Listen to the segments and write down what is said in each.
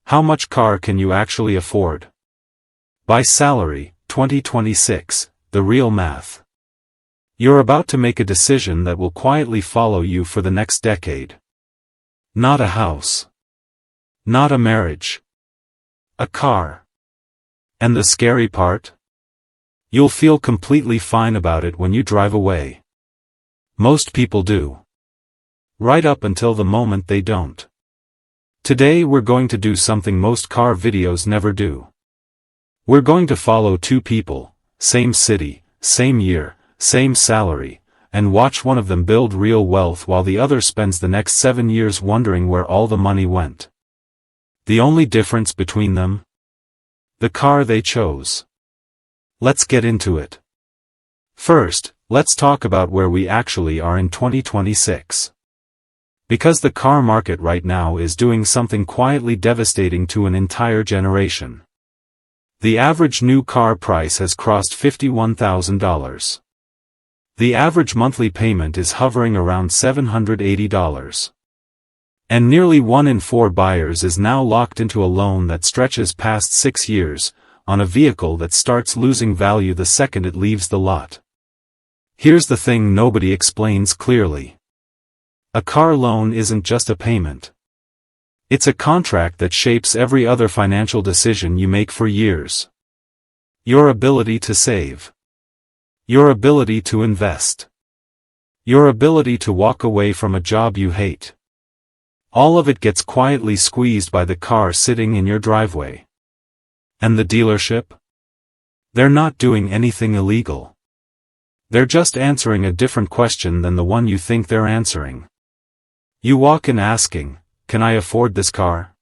How much car can you actually afford? By salary, 2026, the real math. You're about to make a decision that will quietly follow you for the next decade. Not a house. Not a marriage. A car. And the scary part? You'll feel completely fine about it when you drive away. Most people do. Right up until the moment they don't. Today we're going to do something most car videos never do. We're going to follow two people, same city, same year, same salary, and watch one of them build real wealth while the other spends the next 7 years wondering where all the money went. The only difference between them? The car they chose. Let's get into it. First, let's talk about where we actually are in 2026. Because the car market right now is doing something quietly devastating to an entire generation. The average new car price has crossed $51,000. The average monthly payment is hovering around $780. And nearly 1 in 4 buyers is now locked into a loan that stretches past 6 years, on a vehicle that starts losing value the second it leaves the lot. Here's the thing nobody explains clearly. A car loan isn't just a payment. It's a contract that shapes every other financial decision you make for years. Your ability to save. Your ability to invest. Your ability to walk away from a job you hate. All of it gets quietly squeezed by the car sitting in your driveway. And the dealership? They're not doing anything illegal. They're just answering a different question than the one you think they're answering. You walk in asking, "Can I afford this car?"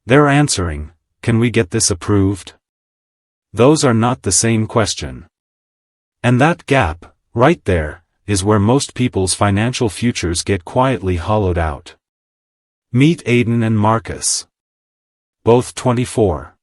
They're answering, "Can we get this approved?" Those are not the same question. And that gap, right there, is where most people's financial futures get quietly hollowed out. Meet Aiden and Marcus. Both 24.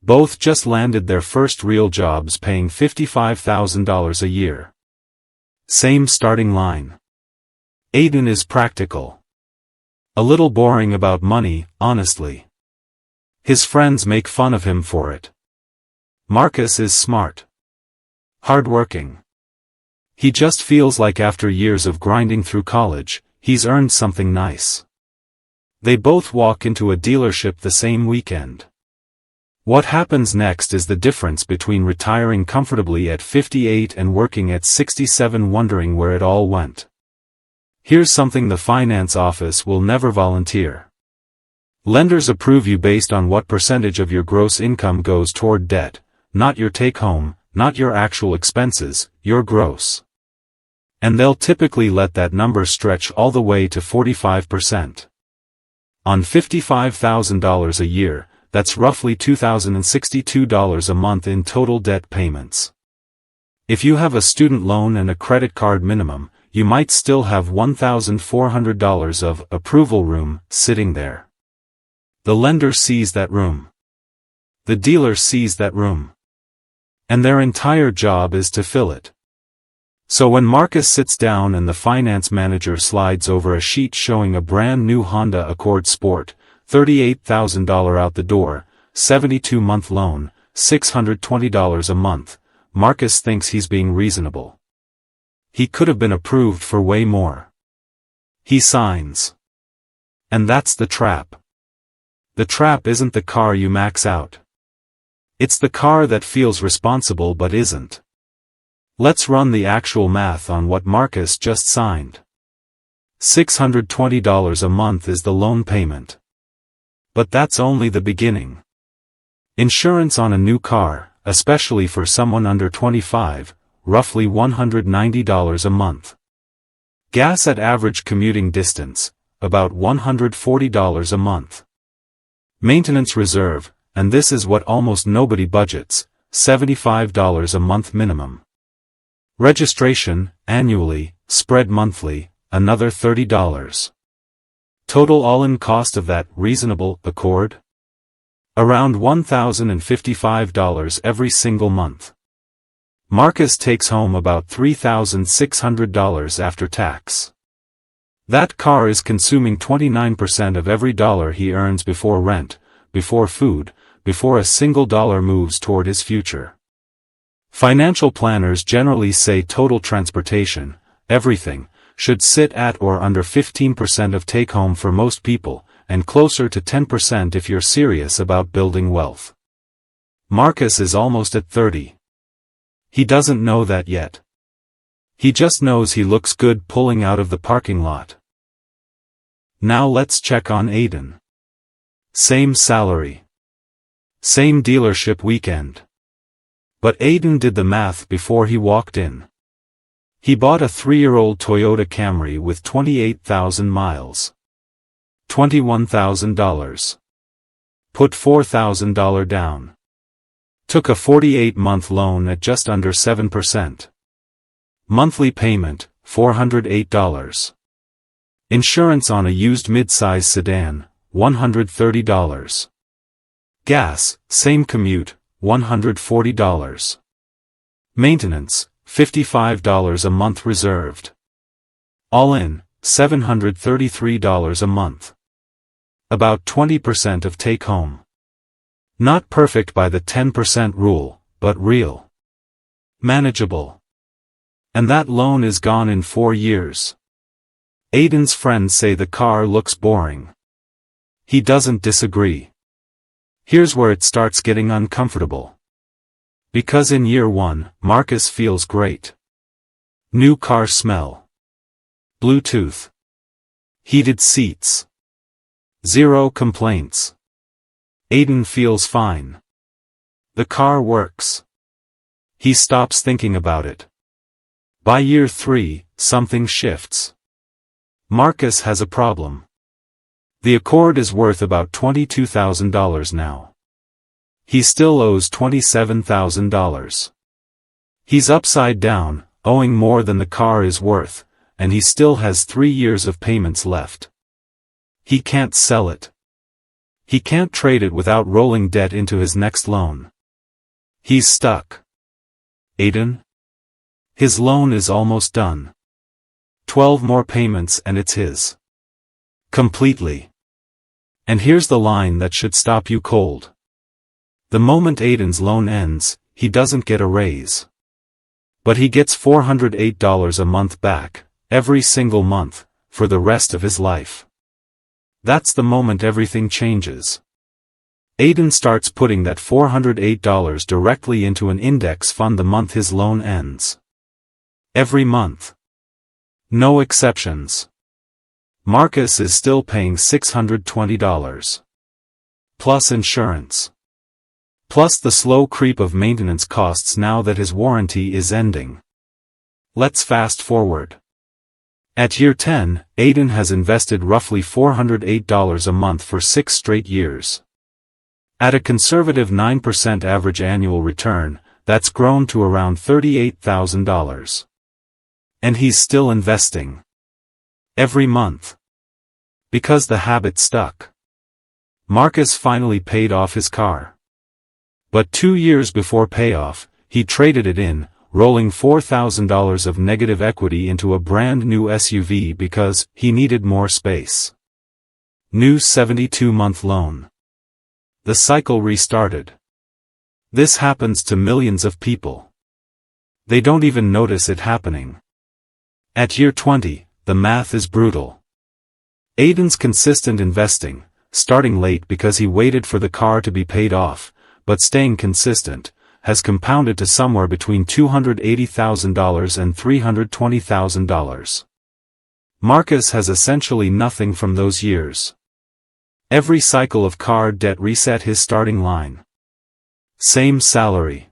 Both just landed their first real jobs paying $55,000 a year. Same starting line. Aiden is practical. A little boring about money, honestly. His friends make fun of him for it. Marcus is smart. Hardworking. He just feels like after years of grinding through college, he's earned something nice. They both walk into a dealership the same weekend. What happens next is the difference between retiring comfortably at 58 and working at 67 wondering where it all went. Here's something the finance office will never volunteer. Lenders approve you based on what percentage of your gross income goes toward debt, not your take-home, not your actual expenses, your gross. And they'll typically let that number stretch all the way to 45%. On $55,000 a year, that's roughly $2,062 a month in total debt payments. If you have a student loan and a credit card minimum, you might still have $1,400 of approval room sitting there. The lender sees that room. The dealer sees that room. And their entire job is to fill it. So when Marcus sits down and the finance manager slides over a sheet showing a brand new Honda Accord Sport, $38,000 out the door, 72-month loan, $620 a month, Marcus thinks he's being reasonable. He could have been approved for way more. He signs. And that's the trap. The trap isn't the car you max out. It's the car that feels responsible but isn't. Let's run the actual math on what Marcus just signed. $620 a month is the loan payment. But that's only the beginning. Insurance on a new car, especially for someone under 25, roughly $190 a month. Gas at average commuting distance, about $140 a month. Maintenance reserve, and this is what almost nobody budgets, $75 a month minimum. Registration, annually, spread monthly, another $30. Total all-in cost of that reasonable Accord? Around $1,055 every single month. Marcus takes home about $3,600 after tax. That car is consuming 29% of every dollar he earns before rent, before food, before a single dollar moves toward his future. Financial planners generally say total transportation, everything, should sit at or under 15% of take-home for most people, and closer to 10% if you're serious about building wealth. Marcus is almost at 30. He doesn't know that yet. He just knows he looks good pulling out of the parking lot. Now let's check on Aiden. Same salary. Same dealership weekend. But Aiden did the math before he walked in. He bought a 3-year-old Toyota Camry with 28,000 miles. $21,000. Put $4,000 down. Took a 48-month loan at just under 7%. Monthly payment, $408. Insurance on a used mid-size sedan, $130. Gas, same commute, $140. Maintenance, $55 a month reserved. All in, $733 a month. About 20% of take-home. Not perfect by the 10% rule, but real. Manageable. And that loan is gone in 4 years. Aiden's friends say the car looks boring. He doesn't disagree. Here's where it starts getting uncomfortable. Because in year 1, Marcus feels great. New car smell. Bluetooth. Heated seats. 0 complaints. Aiden feels fine. The car works. He stops thinking about it. By year 3, something shifts. Marcus has a problem. The Accord is worth about $22,000 now. He still owes $27,000. He's upside down, owing more than the car is worth, and he still has 3 years of payments left. He can't sell it. He can't trade it without rolling debt into his next loan. He's stuck. Aiden? His loan is almost done. 12 more payments and it's his. Completely. And here's the line that should stop you cold. The moment Aiden's loan ends, he doesn't get a raise. But he gets $408 a month back, every single month, for the rest of his life. That's the moment everything changes. Aiden starts putting that $408 directly into an index fund the month his loan ends. Every month. No exceptions. Marcus is still paying $620. Plus insurance. Plus the slow creep of maintenance costs now that his warranty is ending. Let's fast forward. At year 10, Aiden has invested roughly $408 a month for 6 straight years. At a conservative 9% average annual return, that's grown to around $38,000. And he's still investing. Every month. Because the habit stuck. Marcus finally paid off his car. But 2 years before payoff, he traded it in, rolling $4,000 of negative equity into a brand new SUV because he needed more space. New 72-month loan. The cycle restarted. This happens to millions of people. They don't even notice it happening. At year 20, the math is brutal. Aiden's consistent investing, starting late because he waited for the car to be paid off, but staying consistent, has compounded to somewhere between $280,000 and $320,000. Marcus has essentially nothing from those years. Every cycle of car debt reset his starting line. Same salary.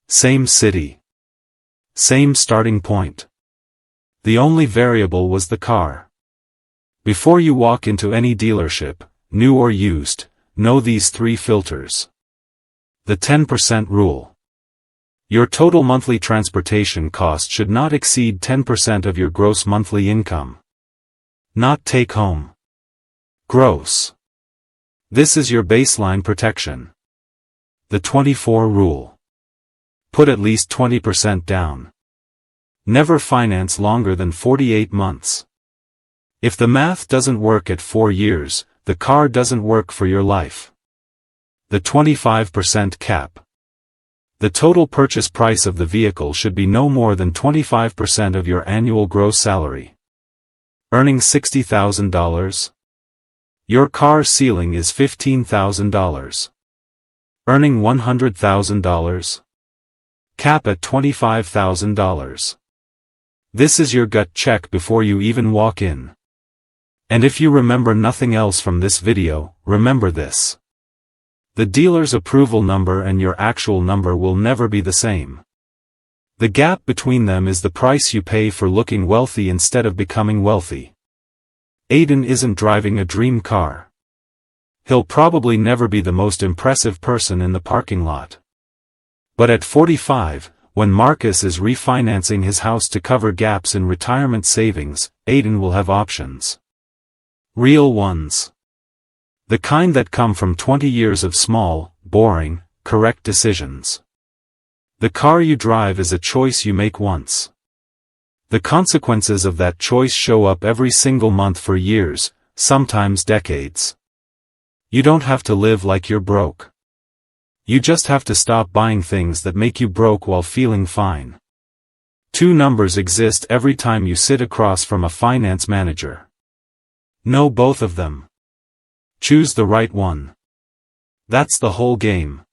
Same city. Same starting point. The only variable was the car. Before you walk into any dealership, new or used, know these 3 filters. The 10% rule. Your total monthly transportation cost should not exceed 10% of your gross monthly income. Not take home. Gross. This is your baseline protection. The 24 rule. Put at least 20% down. Never finance longer than 48 months. If the math doesn't work at 4 years, the car doesn't work for your life. The 25% cap. The total purchase price of the vehicle should be no more than 25% of your annual gross salary. Earning $60,000? Your car's ceiling is $15,000. Earning $100,000? Cap at $25,000. This is your gut check before you even walk in. And if you remember nothing else from this video, remember this. The dealer's approval number and your actual number will never be the same. The gap between them is the price you pay for looking wealthy instead of becoming wealthy. Aiden isn't driving a dream car. He'll probably never be the most impressive person in the parking lot. But at 45, when Marcus is refinancing his house to cover gaps in retirement savings, Aiden will have options. Real ones. The kind that come from 20 years of small, boring, correct decisions. The car you drive is a choice you make once. The consequences of that choice show up every single month for years, sometimes decades. You don't have to live like you're broke. You just have to stop buying things that make you broke while feeling fine. Two numbers exist every time you sit across from a finance manager. Know both of them. Choose the right one. That's the whole game.